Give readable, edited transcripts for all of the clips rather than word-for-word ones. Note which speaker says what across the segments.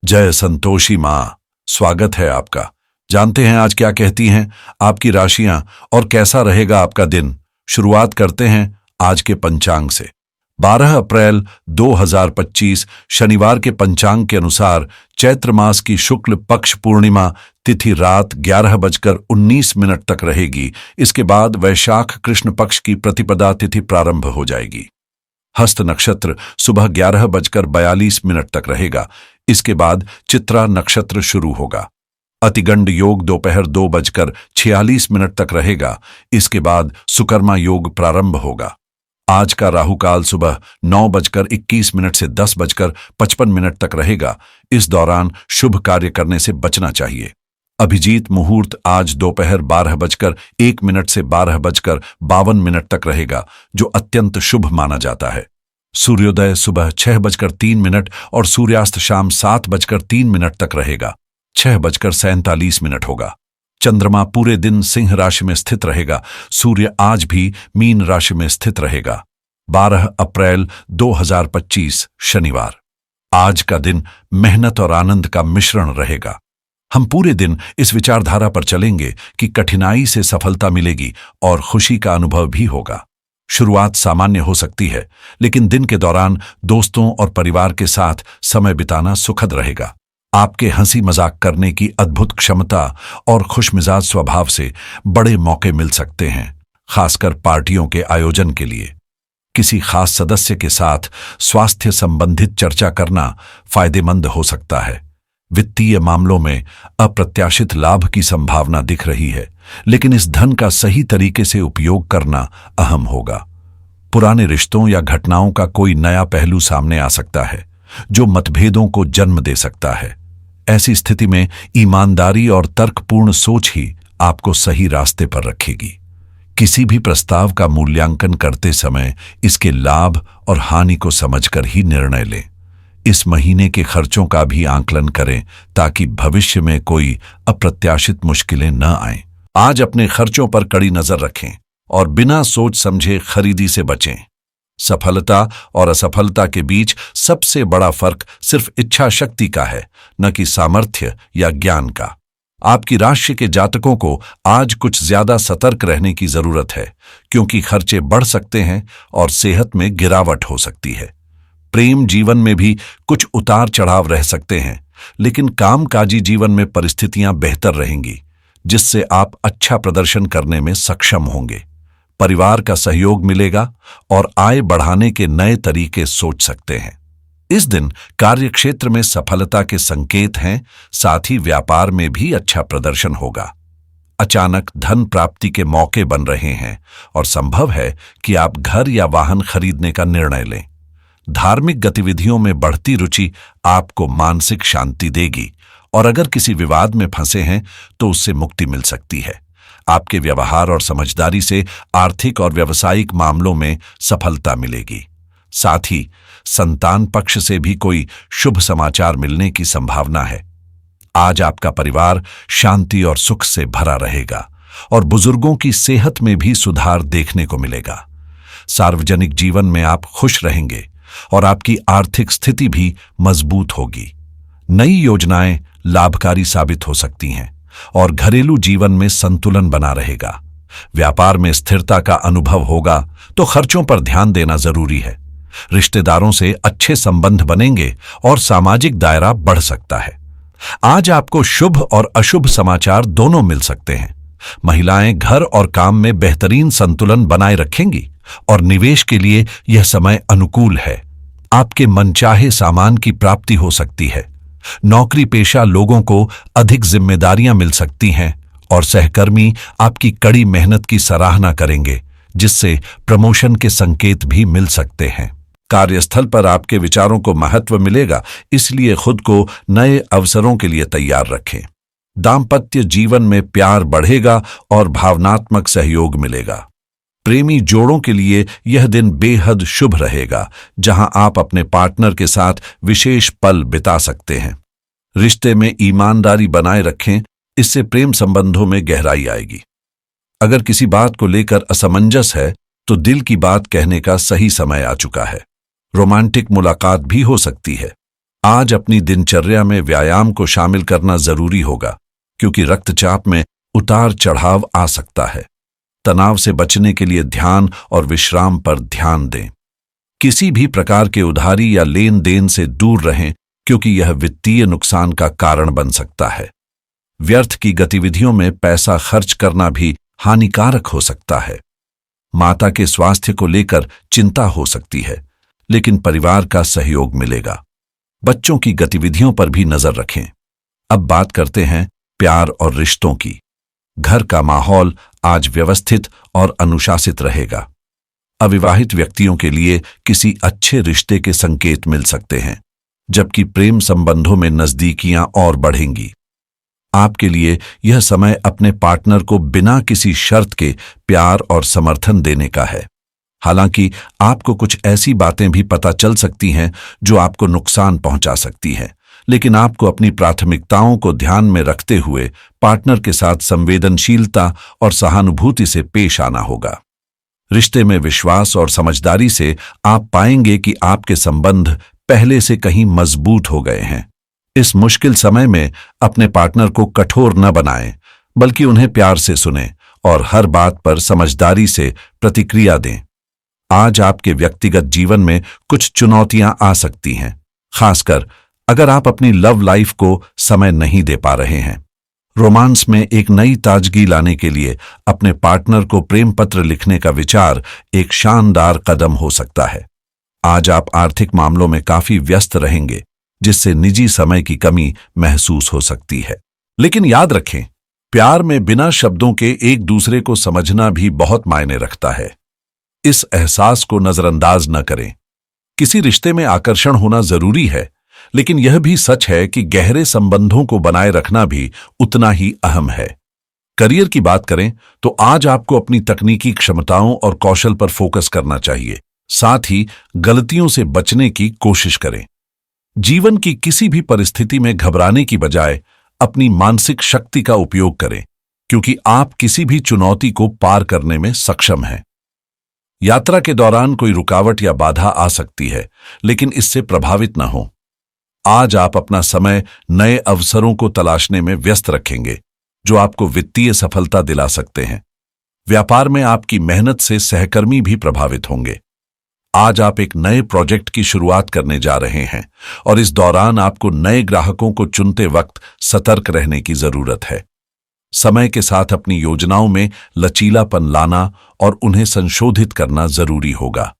Speaker 1: जय संतोषी माँ, स्वागत है आपका। जानते हैं आज क्या कहती हैं आपकी राशियां और कैसा रहेगा आपका दिन। शुरुआत करते हैं आज के पंचांग से। 12 अप्रैल 2025 शनिवार के पंचांग के अनुसार चैत्र मास की शुक्ल पक्ष पूर्णिमा तिथि रात 11:19 तक रहेगी। इसके बाद वैशाख कृष्ण पक्ष की प्रतिपदा तिथि प्रारंभ हो जाएगी। हस्त नक्षत्र सुबह 11:42 तक रहेगा। इसके बाद चित्रा नक्षत्र शुरू होगा। अतिगंड योग दोपहर 2:46 तक रहेगा। इसके बाद सुकर्मा योग प्रारंभ होगा। आज का राहुकाल सुबह 9:21 से 10:55 तक रहेगा। इस दौरान शुभ कार्य करने से बचना चाहिए। अभिजीत मुहूर्त आज दोपहर 12:01 से 12:52 तक रहेगा, जो अत्यंत शुभ माना जाता है। सूर्योदय सुबह 6:03 और सूर्यास्त शाम 7:03 तक रहेगा। 6:47 होगा। चंद्रमा पूरे दिन सिंह राशि में स्थित रहेगा। सूर्य आज भी मीन राशि में स्थित रहेगा। 12 अप्रैल 2025 शनिवार। आज का दिन मेहनत और आनंद का मिश्रण रहेगा। हम पूरे दिन इस विचारधारा पर चलेंगे कि कठिनाई से सफलता मिलेगी और खुशी का अनुभव भी होगा। शुरुआत सामान्य हो सकती है, लेकिन दिन के दौरान दोस्तों और परिवार के साथ समय बिताना सुखद रहेगा। आपके हंसी मजाक करने की अद्भुत क्षमता और खुशमिजाज स्वभाव से बड़े मौके मिल सकते हैं, खासकर पार्टियों के आयोजन के लिए। किसी खास सदस्य के साथ स्वास्थ्य संबंधित चर्चा करना फायदेमंद हो सकता है। वित्तीय मामलों में अप्रत्याशित लाभ की संभावना दिख रही है, लेकिन इस धन का सही तरीके से उपयोग करना अहम होगा। पुराने रिश्तों या घटनाओं का कोई नया पहलू सामने आ सकता है, जो मतभेदों को जन्म दे सकता है। ऐसी स्थिति में ईमानदारी और तर्कपूर्ण सोच ही आपको सही रास्ते पर रखेगी। किसी भी प्रस्ताव का मूल्यांकन करते समय इसके लाभ और हानि को समझकर ही निर्णय लें। इस महीने के खर्चों का भी आंकलन करें, ताकि भविष्य में कोई अप्रत्याशित मुश्किलें न आएं। आज अपने खर्चों पर कड़ी नजर रखें और बिना सोच समझे खरीदी से बचें। सफलता और असफलता के बीच सबसे बड़ा फर्क सिर्फ इच्छा शक्ति का है, न कि सामर्थ्य या ज्ञान का। आपकी राशि के जातकों को आज कुछ ज्यादा सतर्क रहने की जरूरत है, क्योंकि खर्चे बढ़ सकते हैं और सेहत में गिरावट हो सकती है। प्रेम जीवन में भी कुछ उतार चढ़ाव रह सकते हैं, लेकिन कामकाजी जीवन में परिस्थितियां बेहतर रहेंगी, जिससे आप अच्छा प्रदर्शन करने में सक्षम होंगे। परिवार का सहयोग मिलेगा और आय बढ़ाने के नए तरीके सोच सकते हैं। इस दिन कार्यक्षेत्र में सफलता के संकेत हैं, साथ ही व्यापार में भी अच्छा प्रदर्शन होगा। अचानक धन प्राप्ति के मौके बन रहे हैं और संभव है कि आप घर या वाहन खरीदने का निर्णय लें। धार्मिक गतिविधियों में बढ़ती रुचि आपको मानसिक शांति देगी, और अगर किसी विवाद में फंसे हैं तो उससे मुक्ति मिल सकती है। आपके व्यवहार और समझदारी से आर्थिक और व्यावसायिक मामलों में सफलता मिलेगी। साथ ही संतान पक्ष से भी कोई शुभ समाचार मिलने की संभावना है। आज आपका परिवार शांति और सुख से भरा रहेगा और बुजुर्गों की सेहत में भी सुधार देखने को मिलेगा। सार्वजनिक जीवन में आप खुश रहेंगे और आपकी आर्थिक स्थिति भी मजबूत होगी। नई योजनाएं लाभकारी साबित हो सकती हैं और घरेलू जीवन में संतुलन बना रहेगा। व्यापार में स्थिरता का अनुभव होगा, तो खर्चों पर ध्यान देना जरूरी है। रिश्तेदारों से अच्छे संबंध बनेंगे और सामाजिक दायरा बढ़ सकता है। आज आपको शुभ और अशुभ समाचार दोनों मिल सकते हैं। महिलाएं घर और काम में बेहतरीन संतुलन बनाए रखेंगी और निवेश के लिए यह समय अनुकूल है। आपके मनचाहे सामान की प्राप्ति हो सकती है। नौकरी पेशा लोगों को अधिक जिम्मेदारियां मिल सकती हैं और सहकर्मी आपकी कड़ी मेहनत की सराहना करेंगे, जिससे प्रमोशन के संकेत भी मिल सकते हैं। कार्यस्थल पर आपके विचारों को महत्व मिलेगा, इसलिए खुद को नए अवसरों के लिए तैयार रखें। दाम्पत्य जीवन में प्यार बढ़ेगा और भावनात्मक सहयोग मिलेगा। प्रेमी जोड़ों के लिए यह दिन बेहद शुभ रहेगा, जहां आप अपने पार्टनर के साथ विशेष पल बिता सकते हैं। रिश्ते में ईमानदारी बनाए रखें, इससे प्रेम संबंधों में गहराई आएगी। अगर किसी बात को लेकर असमंजस है, तो दिल की बात कहने का सही समय आ चुका है। रोमांटिक मुलाकात भी हो सकती है। आज अपनी दिनचर्या में व्यायाम को शामिल करना जरूरी होगा, क्योंकि रक्तचाप में उतार चढ़ाव आ सकता है। तनाव से बचने के लिए ध्यान और विश्राम पर ध्यान दें। किसी भी प्रकार के उधारी या लेन देन से दूर रहें, क्योंकि यह वित्तीय नुकसान का कारण बन सकता है। व्यर्थ की गतिविधियों में पैसा खर्च करना भी हानिकारक हो सकता है। माता के स्वास्थ्य को लेकर चिंता हो सकती है, लेकिन परिवार का सहयोग मिलेगा। बच्चों की गतिविधियों पर भी नजर रखें। अब बात करते हैं प्यार और रिश्तों की। घर का माहौल आज व्यवस्थित और अनुशासित रहेगा। अविवाहित व्यक्तियों के लिए किसी अच्छे रिश्ते के संकेत मिल सकते हैं, जबकि प्रेम संबंधों में नजदीकियां और बढ़ेंगी। आपके लिए यह समय अपने पार्टनर को बिना किसी शर्त के प्यार और समर्थन देने का है। हालांकि आपको कुछ ऐसी बातें भी पता चल सकती हैं जो आपको नुकसान पहुंचा सकती हैं, लेकिन आपको अपनी प्राथमिकताओं को ध्यान में रखते हुए पार्टनर के साथ संवेदनशीलता और सहानुभूति से पेश आना होगा। रिश्ते में विश्वास और समझदारी से आप पाएंगे कि आपके संबंध पहले से कहीं मजबूत हो गए हैं। इस मुश्किल समय में अपने पार्टनर को कठोर न बनाएं, बल्कि उन्हें प्यार से सुनें और हर बात पर समझदारी से प्रतिक्रिया दें। आज आपके व्यक्तिगत जीवन में कुछ चुनौतियां आ सकती हैं, खासकर अगर आप अपनी लव लाइफ को समय नहीं दे पा रहे हैं। रोमांस में एक नई ताजगी लाने के लिए अपने पार्टनर को प्रेम पत्र लिखने का विचार एक शानदार कदम हो सकता है। आज आप आर्थिक मामलों में काफी व्यस्त रहेंगे, जिससे निजी समय की कमी महसूस हो सकती है। लेकिन याद रखें, प्यार में बिना शब्दों के एक दूसरे को समझना भी बहुत मायने रखता है। इस एहसास को नजरअंदाज न करें। किसी रिश्ते में आकर्षण होना जरूरी है, लेकिन यह भी सच है कि गहरे संबंधों को बनाए रखना भी उतना ही अहम है। करियर की बात करें तो आज आपको अपनी तकनीकी क्षमताओं और कौशल पर फोकस करना चाहिए। साथ ही गलतियों से बचने की कोशिश करें। जीवन की किसी भी परिस्थिति में घबराने की बजाय अपनी मानसिक शक्ति का उपयोग करें, क्योंकि आप किसी भी चुनौती को पार करने में सक्षम हैं। यात्रा के दौरान कोई रुकावट या बाधा आ सकती है, लेकिन इससे प्रभावित न हो। आज आप अपना समय नए अवसरों को तलाशने में व्यस्त रखेंगे, जो आपको वित्तीय सफलता दिला सकते हैं। व्यापार में आपकी मेहनत से सहकर्मी भी प्रभावित होंगे। आज आप एक नए प्रोजेक्ट की शुरुआत करने जा रहे हैं और इस दौरान आपको नए ग्राहकों को चुनते वक्त सतर्क रहने की जरूरत है। समय के साथ अपनी योजनाओं में लचीलापन लाना और उन्हें संशोधित करना जरूरी होगा।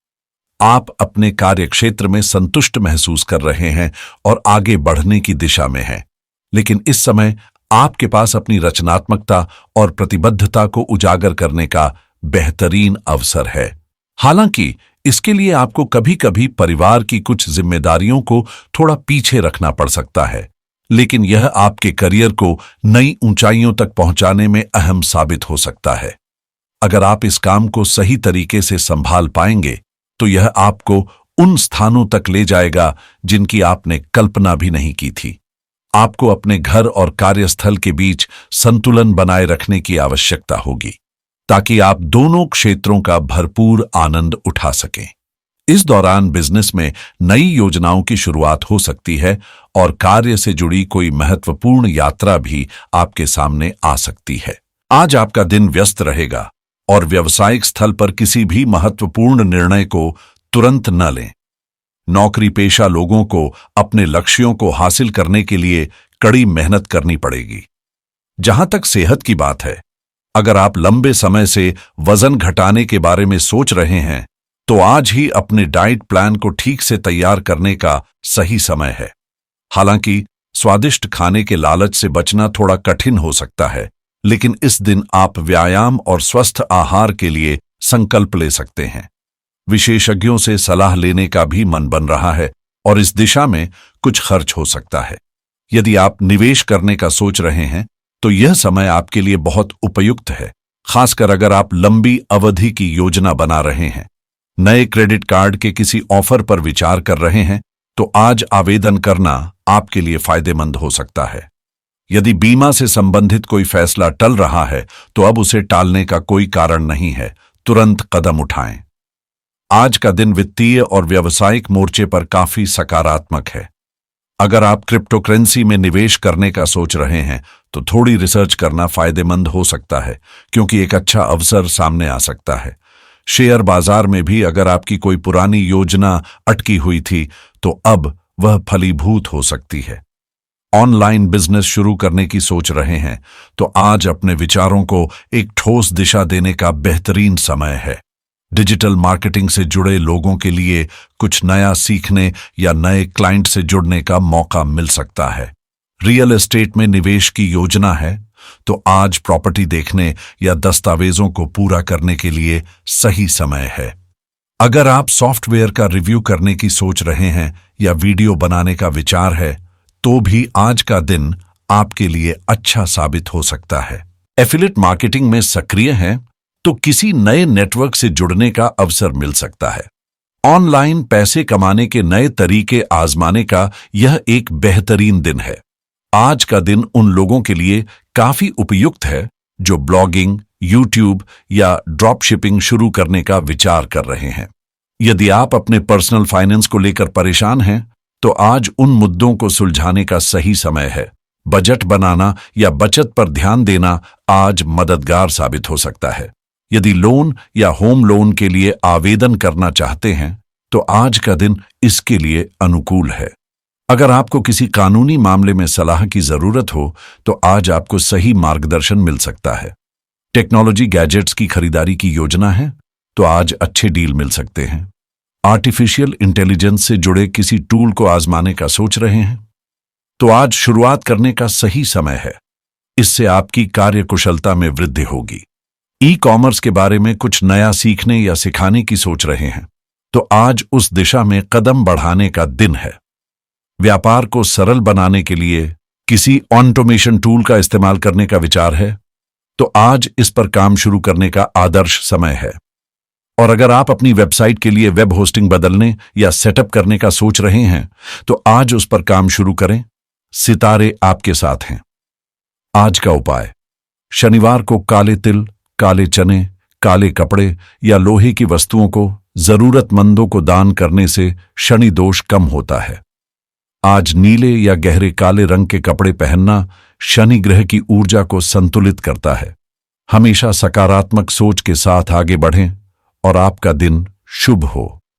Speaker 1: आप अपने कार्यक्षेत्र में संतुष्ट महसूस कर रहे हैं और आगे बढ़ने की दिशा में हैं, लेकिन इस समय आपके पास अपनी रचनात्मकता और प्रतिबद्धता को उजागर करने का बेहतरीन अवसर है। हालांकि इसके लिए आपको कभी-कभी परिवार की कुछ जिम्मेदारियों को थोड़ा पीछे रखना पड़ सकता है, लेकिन यह आपके करियर को नई ऊंचाइयों तक पहुंचाने में अहम साबित हो सकता है। अगर आप इस काम को सही तरीके से संभाल पाएंगे, तो यह आपको उन स्थानों तक ले जाएगा जिनकी आपने कल्पना भी नहीं की थी। आपको अपने घर और कार्यस्थल के बीच संतुलन बनाए रखने की आवश्यकता होगी, ताकि आप दोनों क्षेत्रों का भरपूर आनंद उठा सकें। इस दौरान बिजनेस में नई योजनाओं की शुरुआत हो सकती है और कार्य से जुड़ी कोई महत्वपूर्ण यात्रा भी आपके सामने आ सकती है। आज आपका दिन व्यस्त रहेगा और व्यावसायिक स्थल पर किसी भी महत्वपूर्ण निर्णय को तुरंत न लें। नौकरी पेशा लोगों को अपने लक्ष्यों को हासिल करने के लिए कड़ी मेहनत करनी पड़ेगी। जहां तक सेहत की बात है, अगर आप लंबे समय से वजन घटाने के बारे में सोच रहे हैं, तो आज ही अपने डाइट प्लान को ठीक से तैयार करने का सही समय है। हालांकि स्वादिष्ट खाने के लालच से बचना थोड़ा कठिन हो सकता है, लेकिन इस दिन आप व्यायाम और स्वस्थ आहार के लिए संकल्प ले सकते हैं। विशेषज्ञों से सलाह लेने का भी मन बन रहा है और इस दिशा में कुछ खर्च हो सकता है। यदि आप निवेश करने का सोच रहे हैं, तो यह समय आपके लिए बहुत उपयुक्त है, खासकर अगर आप लंबी अवधि की योजना बना रहे हैं। नए क्रेडिट कार्ड के किसी ऑफर पर विचार कर रहे हैं, तो आज आवेदन करना आपके लिए फायदेमंद हो सकता है। यदि बीमा से संबंधित कोई फैसला टल रहा है, तो अब उसे टालने का कोई कारण नहीं है, तुरंत कदम उठाएं। आज का दिन वित्तीय और व्यावसायिक मोर्चे पर काफी सकारात्मक है। अगर आप क्रिप्टोकरेंसी में निवेश करने का सोच रहे हैं तो थोड़ी रिसर्च करना फायदेमंद हो सकता है, क्योंकि एक अच्छा अवसर सामने आ सकता है। शेयर बाजार में भी अगर आपकी कोई पुरानी योजना अटकी हुई थी तो अब वह फलीभूत हो सकती है। ऑनलाइन बिजनेस शुरू करने की सोच रहे हैं तो आज अपने विचारों को एक ठोस दिशा देने का बेहतरीन समय है। डिजिटल मार्केटिंग से जुड़े लोगों के लिए कुछ नया सीखने या नए क्लाइंट से जुड़ने का मौका मिल सकता है। रियल एस्टेट में निवेश की योजना है तो आज प्रॉपर्टी देखने या दस्तावेजों को पूरा करने के लिए सही समय है। अगर आप सॉफ्टवेयर का रिव्यू करने की सोच रहे हैं या वीडियो बनाने का विचार है तो भी आज का दिन आपके लिए अच्छा साबित हो सकता है। एफिलिएट मार्केटिंग में सक्रिय हैं तो किसी नए नेटवर्क से जुड़ने का अवसर मिल सकता है। ऑनलाइन पैसे कमाने के नए तरीके आजमाने का यह एक बेहतरीन दिन है। आज का दिन उन लोगों के लिए काफी उपयुक्त है जो ब्लॉगिंग, यूट्यूब या ड्रॉप शिपिंग शुरू करने का विचार कर रहे हैं। यदि आप अपने पर्सनल फाइनेंस को लेकर परेशान हैं तो आज उन मुद्दों को सुलझाने का सही समय है। बजट बनाना या बचत पर ध्यान देना आज मददगार साबित हो सकता है। यदि लोन या होम लोन के लिए आवेदन करना चाहते हैं तो आज का दिन इसके लिए अनुकूल है। अगर आपको किसी कानूनी मामले में सलाह की जरूरत हो तो आज आपको सही मार्गदर्शन मिल सकता है। टेक्नोलॉजी गैजेट्स की खरीदारी की योजना है तो आज अच्छे डील मिल सकते हैं। आर्टिफिशियल इंटेलिजेंस से जुड़े किसी टूल को आजमाने का सोच रहे हैं तो आज शुरुआत करने का सही समय है। इससे आपकी कार्यकुशलता में वृद्धि होगी। ई कॉमर्स के बारे में कुछ नया सीखने या सिखाने की सोच रहे हैं तो आज उस दिशा में कदम बढ़ाने का दिन है। व्यापार को सरल बनाने के लिए किसी ऑटोमेशन टूल का इस्तेमाल करने का विचार है तो आज इस पर काम शुरू करने का आदर्श समय है। और अगर आप अपनी वेबसाइट के लिए वेब होस्टिंग बदलने या सेटअप करने का सोच रहे हैं तो आज उस पर काम शुरू करें। सितारे आपके साथ हैं। आज का उपाय: शनिवार को काले तिल, काले चने, काले कपड़े या लोहे की वस्तुओं को जरूरतमंदों को दान करने से शनि दोष कम होता है। आज नीले या गहरे काले रंग के कपड़े पहनना शनि ग्रह की ऊर्जा को संतुलित करता है। हमेशा सकारात्मक सोच के साथ आगे बढ़ें और आपका दिन शुभ हो।